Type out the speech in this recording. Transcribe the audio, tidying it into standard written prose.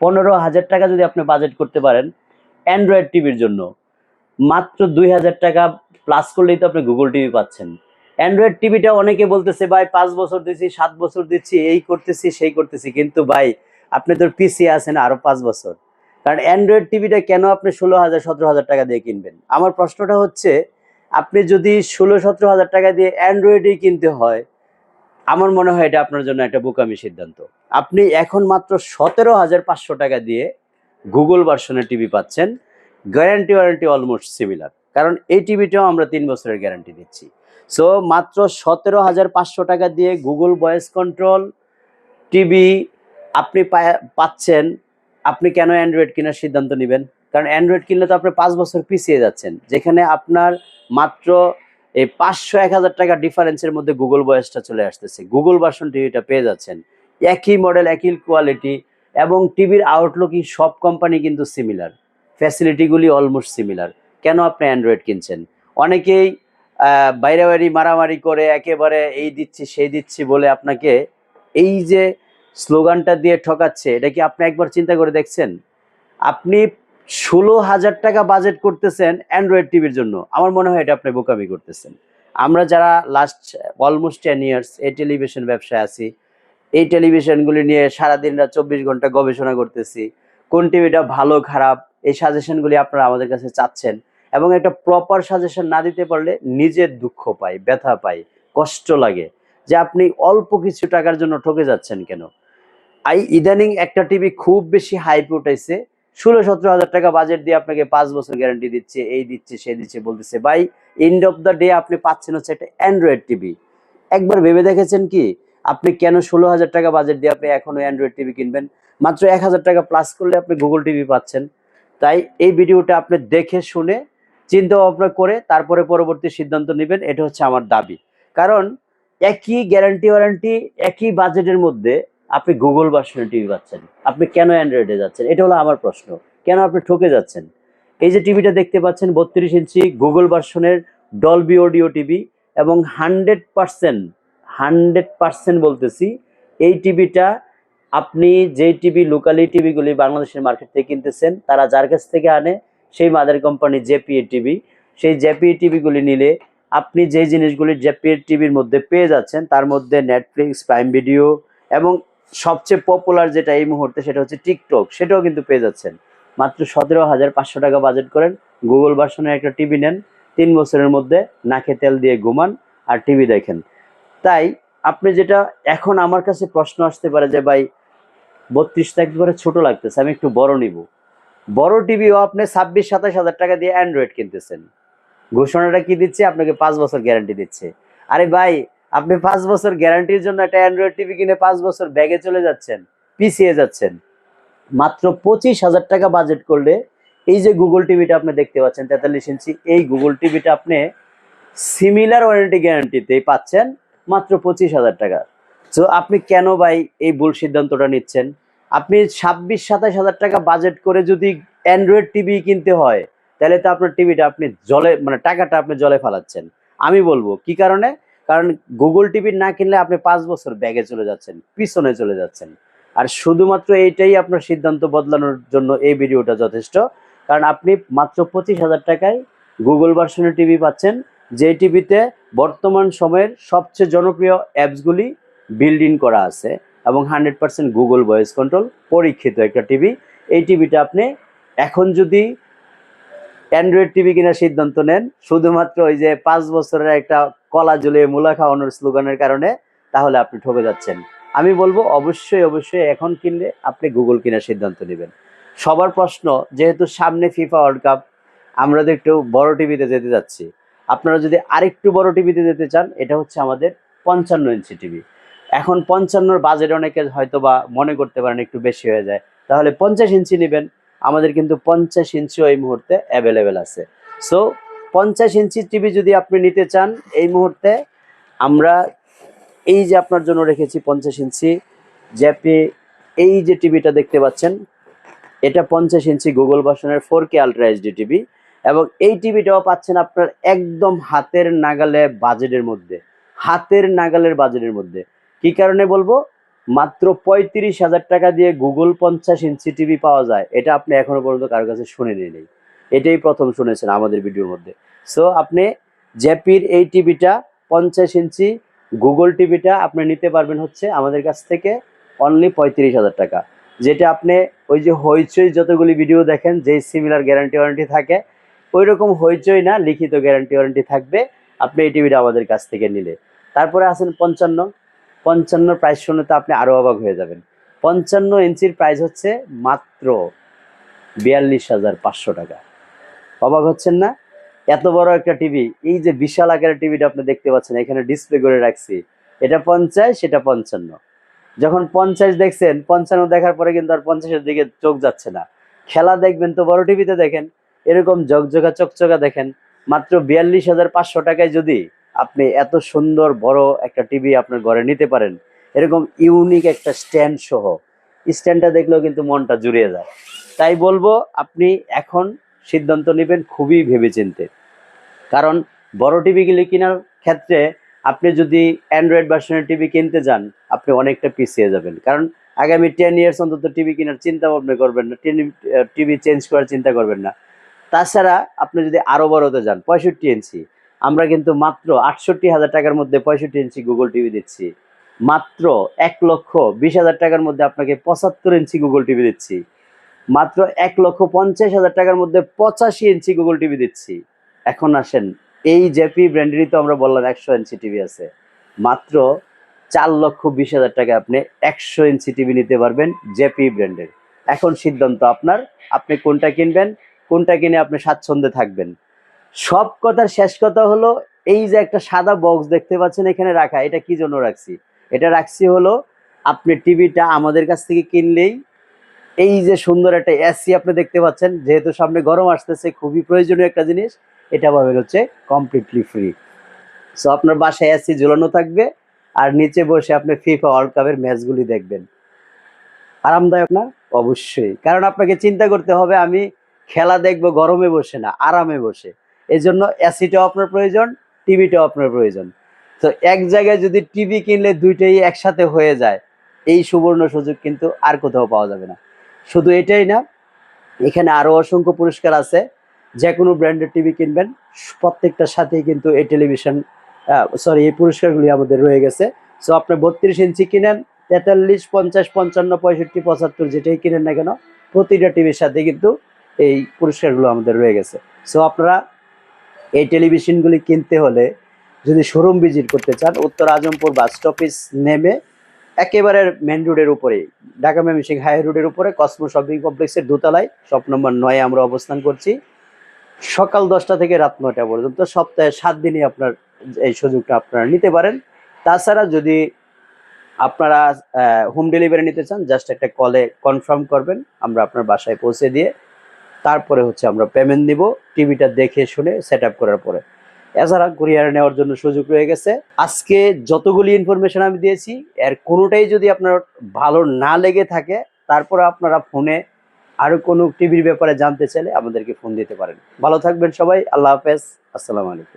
15,000 টাকা যদি আপনি বাজেট করতে পারেন অ্যান্ড্রয়েড টিভির জন্য, মাত্র 2,000 টাকা প্লাস করলেই তো আপনি গুগল টিভি পাচ্ছেন। অ্যান্ড্রয়েড টিভিটা অনেকে বলতেছে ভাই 5 বছর দিচ্ছি, 7 বছর দিচ্ছি, এই করতেছি সেই করতেছি, কিন্তু ভাই আপনি তো পিসি আছেন আরো 5 বছর। কারণ অ্যান্ড্রয়েড টিভিটা কেন আপনি 16,000 17,000 টাকা দিয়ে কিনবেন? আমার প্রশ্নটা হচ্ছে, আপনি যদি 16-17 হাজার টাকা দিয়ে অ্যান্ড্রয়েডই কিনতে হয়, আমার মনে হয় এটা আপনার জন্য একটা বোকামি সিদ্ধান্ত। আপনি এখন মাত্র 17,500 টাকা দিয়ে গুগল ভার্সনের টিভি পাচ্ছেন, গ্যারান্টি ওয়ারেন্টি অলমোস্ট সিমিলার, কারণ এই টিভিটাও আমরা 3 বছরের গ্যারান্টি দিচ্ছি। সো মাত্র 17,500 টাকা দিয়ে গুগল ভয়েস কন্ট্রোল টিভি আপনি পাচ্ছেন। আপনি কেন অ্যান্ড্রয়েড কেনার সিদ্ধান্ত নেবেন? কারণ অ্যান্ড্রয়েড কিনলে তো আপনি 5 বছর পিছিয়ে যাচ্ছেন, যেখানে আপনার মাত্র এই 500-1,000 টাকা ডিফারেন্সের মধ্যে গুগল ভয়েসটা চলে আসতেছে, গুগল ভার্সন টিভিটা পেয়ে যাচ্ছেন। একই মডেল, একই কোয়ালিটি, এবং টিভির আউটলুকিং সব কোম্পানি কিন্তু সিমিলার, ফ্যাসিলিটিগুলি অলমোস্ট সিমিলার। কেন আপনি অ্যান্ড্রয়েড কিনছেন? অনেকেই বাইরে মারামারি করে একেবারে এই দিচ্ছি সেই দিচ্ছি বলে আপনাকে এই যে স্লোগানটা দিয়ে ঠকাচ্ছে, এটা কি আপনি একবার চিন্তা করে দেখছেন? আপনি 16,000 টাকা বাজেট করতেছেন অ্যান্ড্রয়েড টিভির জন্য, আমার মনে হয় এটা আপনি বোকামি করতেছেন। আমরা যারা লাস্ট অলমোস্ট 10 ইয়ার্স এই টেলিভিশন ব্যবসায় আছি, এই টেলিভিশনগুলি নিয়ে সারাদিন রাত 24 ঘন্টা গবেষণা করতেছি, কোন টিভিটা ভালো খারাপ এই সাজেশনগুলি আপনারা আমাদের কাছে চাচ্ছেন, এবং একটা প্রপার সাজেশন না দিতে পারলে নিজের দুঃখ পাই, ব্যথা পাই, কষ্ট লাগে যে আপনি অল্প কিছু টাকার জন্য ঠকে যাচ্ছেন কেন। ইদানিং একটা টিভি খুব বেশি হাইপ উঠাইছে, 16-17 হাজার টাকা বাজেট দিয়ে আপনাকে 5 বছর গ্যারান্টি দিচ্ছে, এই দিচ্ছে সে দিচ্ছে বলতেছে। ভাই, এন্ড অফ দ্য ডে আপনি পাচ্ছেন হচ্ছে একটা অ্যান্ড্রয়েড টিভি। একবার ভেবে দেখেছেন কি আপনি কেন 16,000 টাকা বাজেট দিয়ে আপনি এখনো অ্যান্ড্রয়েড টিভি কিনবেন? মাত্র 1,000 টাকা প্লাস করলে আপনি গুগল টিভি পাচ্ছেন। তাই এই ভিডিওটা আপনি দেখে শুনে চিন্তা ভাবনা করে তারপরে পরবর্তী সিদ্ধান্ত নেবেন, এটা হচ্ছে আমার দাবি। কারণ একই গ্যারান্টি ওয়ারেন্টি, একই বাজেটের মধ্যে আপনি গুগল ভার্সনের টিভি পাচ্ছেন, আপনি কেন অ্যান্ড্রয়েডে যাচ্ছেন? এটা হলো আমার প্রশ্ন। কেন আপনি ঠকে যাচ্ছেন? এই যে টিভিটা দেখতে পাচ্ছেন 32 ইঞ্চি গুগল ভার্সনের ডলবি অডিও টিভি, এবং 100% বলতেছি, এই টিভিটা আপনি যেই টিভি লোকালি টিভিগুলি বাংলাদেশের মার্কেট থেকে কিনতেছেন, তারা যার কাছ থেকে আনে সেই মাদার কোম্পানি জেপিএ টিভি, সেই জেপিএ টিভিগুলি নিলে আপনি যে জিনিসগুলি জেপিএ টিভির মধ্যে পেয়ে যাচ্ছেন, তার মধ্যে নেটফ্লিক্স, প্রাইম ভিডিও, এবং সবচেয়ে পপুলার যেটা এই মুহূর্তে সেটা হচ্ছে টিকটক, সেটাও কিন্তু পেয়ে যাচ্ছেন। মাত্র 17,500 টাকা বাজেট করেন, গুগল ভার্সনের একটা টিভি নেন, 3 বছরের মধ্যে নাকে তেল দিয়ে ঘুমান আর টিভি দেখেন। তাই আপনি যেটা এখন আমার কাছে প্রশ্ন আসতে পারে যে ভাই 32টা একবারে ছোট লাগতেছে, আমি একটু বড় নিব। বড় টিভিও আপনি 26-27 হাজার টাকা দিয়ে অ্যান্ড্রয়েড কিনতেছেন, ঘোষণাটা কি দিচ্ছে? আপনাকে 5 বছর গ্যারান্টি দিচ্ছে। আরে ভাই, আপনি 5 বছর গ্যারান্টির জন্য একটা অ্যান্ড্রয়েড টিভি কিনে 5 বছর ব্যাগে চলে যাচ্ছেন, পিছিয়ে যাচ্ছেন। মাত্র 25,000 টাকা বাজেট করলে এই যে গুগল টিভিটা আপনি দেখতে পাচ্ছেন 43 ইঞ্চি, এই গুগল টিভিটা আপনি সিমিলার ওয়ারেন্টি গ্যারান্টিতেই পাচ্ছেন মাত্র 25,000 টাকা। তো আপনি কেন ভাই এই ভুল সিদ্ধান্তটা নিচ্ছেন? আপনি 26-27 হাজার টাকা বাজেট করে যদি অ্যান্ড্রয়েড টিভি কিনতে হয়, তাহলে তো আপনার টিভিটা আপনি জলে, মানে টাকাটা আপনি জলে ফালাচ্ছেন। আমি বলবো কি কারণে? কারণ গুগল টিভি না কিনলে আপনি 5 বছর ব্যাগে চলে যাচ্ছেন, পিছনে চলে যাচ্ছেন। আর শুধুমাত্র এইটাই আপনার সিদ্ধান্ত বদলানোর জন্য এই ভিডিওটা যথেষ্ট। কারণ আপনি মাত্র 25,000 টাকায় গুগল ভার্সনের টিভি পাচ্ছেন, যে টিভিতে বর্তমান সময়ের সবচেয়ে জনপ্রিয় অ্যাপসগুলি বিল্ড ইন করা আছে, এবং 100% গুগল ভয়েস কন্ট্রোল পরীক্ষিত একটা টিভি। এই টিভিটা আপনি এখন যদি অ্যান্ড্রয়েড টিভি কেনার সিদ্ধান্ত নেন শুধুমাত্র ওই যে 5 বছরের একটা কলা ঝুলিয়ে মূলা খাওয়ানোর স্লোগানের কারণে, তাহলে আপনি ঠকে যাচ্ছেন। আমি বলবো অবশ্যই অবশ্যই এখন কিনলে আপনি গুগল কেনার সিদ্ধান্ত নেবেন। সবার প্রশ্ন, যেহেতু সামনে ফিফা ওয়ার্ল্ড কাপ, আমরা তো একটু বড় টিভিতে যেতে যাচ্ছি। আপনারা যদি আরেকটু বড় টিভিতে যেতে চান, এটা হচ্ছে আমাদের 55 ইঞ্চি টিভি। এখন 55-র বাজেট অনেকে হয়তো বা মনে করতে পারেন একটু বেশি হয়ে যায়, তাহলে 50 ইঞ্চি নেবেন। আমাদের কিন্তু 50 ইঞ্চিও এই মুহূর্তে অ্যাভেলেবেল আছে। সো 50 ইঞ্চি টিভি যদি আপনি নিতে চান এই মুহূর্তে, আমরা এই যে আপনার জন্য রেখেছি 50 ইঞ্চি জ্যাপি, এই যে টিভিটা দেখতে পাচ্ছেন, এটা 50 ইঞ্চি গুগল ভার্সনের 4K আলট্রা এইচডি টিভি, এবং এই টিভিটাও পাচ্ছেন আপনার একদম হাতের নাগালে বাজেটের মধ্যে, হাতের নাগালের বাজেটের মধ্যে। কি কারণে বলবো? মাত্র 35,000 টাকা দিয়ে গুগল 50 ইঞ্চি টিভি পাওয়া যায়, এটা আপনি এখনো পর্যন্ত কারোর কাছে শুনেনি নেই, এটাই প্রথম শুনেছেন আমাদের ভিডিওর মধ্যে। সো আপনি জেপির এই টিভিটা 50 ইঞ্চি গুগল টিভিটা আপনি নিতে পারবেন হচ্ছে আমাদের কাছ থেকে অনলি 35,000 টাকা, যেটা আপনি ওই যে হইচই যতগুলি ভিডিও দেখেন যেই সিমিলার গ্যারান্টি ওয়ারেন্টি থাকে, ওই রকম হইচই না, লিখিত গ্যারান্টি ওয়ারেন্টি থাকবে আপনি এই টিভিটা আমাদের কাছ থেকে নিলে। তারপরে আছেন 55 প্রাইস শুনে তো আপনি আরো অবাক হয়ে যাবেন। 55 ইঞ্চির প্রাইস হচ্ছে মাত্র 42,500 টাকা। অবাক হচ্ছেন না? এত বড় একটা টিভি, এই যে বিশাল আকারের টিভিটা আপনি দেখতে পাচ্ছেন এখানে ডিসপ্লে করে রাখছি, এটা 50, সেটা 55। যখন 50 দেখছেন, 55 দেখার পরে কিন্তু আর 50-এর দিকে চোখ যাচ্ছে না। খেলা দেখবেন তো বড় টিভিতে দেখেন, এরকম ঝকঝকা চকচকা দেখেন। মাত্র 42,500 টাকায় যদি আপনি এত সুন্দর বড় একটা টিভি আপনার ঘরে নিতে পারেন, এরকম ইউনিক একটা স্ট্যান্ড সহ, স্ট্যান্ডটা দেখলেও কিন্তু মনটা জুড়িয়ে যায়। তাই বলবো আপনি এখন সিদ্ধান্ত নেবেন খুবই ভেবেচিন্তে, কারণ বড় টিভিগুলি কেনার ক্ষেত্রে আপনি যদি অ্যান্ড্রয়েড ভার্সনের টিভি কিনতে যান, আপনি অনেকটা পিছিয়ে যাবেন। কারণ আগামী 10 ইয়ার্স অন্তত টিভি কেনার চিন্তা ভাবনা করবেন না, টিভি চেঞ্জ করার চিন্তা করবেন না। তাছাড়া আপনি যদি আরো বড়তে যান, 65 ইঞ্চি, আমরা কিন্তু মাত্র 68,000 টাকার মধ্যে 65 ইঞ্চি গুগল টিভি দিচ্ছি। মাত্র 1,20,000 টাকার মধ্যে আপনাকে 75 ইঞ্চি গুগল টিভি দিচ্ছি। মাত্র 1,50,000 টাকার মধ্যে 85 ইঞ্চি গুগল টিভি দিচ্ছি। এখন আসেন, এই জেপি ব্র্যান্ডেরই তো আমরা বললাম 100 ইঞ্চি টিভি আছে, মাত্র 4,20,000 টাকা আপনি 100 ইঞ্চি টিভি নিতে পারবেন জেপি ব্র্যান্ডের। এখন সিদ্ধান্ত আপনার, আপনি কোনটা কিনবেন, কোনটা কিনে আপনি স্বাচ্ছন্দ্যে থাকবেন। সব কথার শেষ কথা হলো, এই যে একটা সাদা বক্স দেখতে পাচ্ছেন এখানে রাখা, এটা কি জন্য রাখছি? এটা রাখছি হলো আপনি টিভিটা আমাদের কাছ থেকে কিনলেই এই যে সুন্দর একটা এসি আপনি দেখতে পাচ্ছেন, যেহেতু সামনে গরম আসতেছে, খুবই প্রয়োজনীয় একটা জিনিস, এটা পাবেন হচ্ছে কমপ্লিটলি ফ্রি। সো আপনার বাসায় এসি ঝুলানো থাকবে, আর নিচে বসে আপনি ফিফা ওয়ার্ল্ড কাপের ম্যাচগুলি দেখবেন। আরামদায়ক না? অবশ্যই, কারণ আপনাকে চিন্তা করতে হবে আমি খেলা দেখবো গরমে বসে না, আরামে বসে। এই জন্য এসিটাও আপনার প্রয়োজন, টিভিটাও আপনার প্রয়োজন। তো এক জায়গায় যদি টিভি কিনলে দুইটাই একসাথে হয়ে যায়, এই সুবর্ণ সুযোগ কিন্তু আর কোথাও পাওয়া যাবে না। শুধু এটাই না, এখানে আরো অসংখ্য পুরস্কার আছে। যে কোনো ব্র্যান্ডের টিভি কিনবেন, প্রত্যেকটার সাথেই কিন্তু এই টেলিভিশন এই পুরস্কারগুলি আমাদের রয়ে গেছে। সো আপনি 32 ইঞ্চি কিনেন, 43, 50, 55, 65, 75 যেটাই কিনেন না কেন, প্রতিটা টিভির সাথে কিন্তু এই পুরস্কারগুলো আমাদের রয়ে গেছে। সো আপনারা এই টেলিভিশনগুলি কিনতে হলে যদি শোরুম ভিজিট করতে চান, উত্তর আজমপুর বাস স্টপেজ নেমে একেবারে মেন রোডের উপরে, ঢাকা ময়মনসিংহ হাই রোডের উপরে কসমো শপিং কমপ্লেক্সের দোতলায় শপ নম্বর 9 আমরা অবস্থান করছি। সকাল 10টা থেকে রাত 9টা পর্যন্ত সপ্তাহে 7 দিনই আপনার এই সুযোগটা আপনারা নিতে পারেন। তাছাড়া যদি আপনারা হোম ডেলিভারি নিতে চান, জাস্ট একটা কলে কনফার্ম করবেন, আমরা আপনার বাসায় পৌঁছে দিয়ে তারপরে হচ্ছে আমরা পেমেন্ট দিব টিভিটা দেখে শুনে সেট আপ করার পরে। এছাড়া কুরিয়ার নেওয়ার জন্য সুযোগ রয়ে গেছে। আজকে যতগুলি ইনফরমেশন আমি দিয়েছি, এর কোনোটাই যদি আপনার ভালো না লেগে থাকে, তারপরে আপনারা ফোনে আরো কোনো টিভির ব্যাপারে জানতে চাইলে আমাদেরকে ফোন দিতে পারেন। ভালো থাকবেন সবাই, আল্লাহ হাফেজ, আসসালামু আলাইকুম।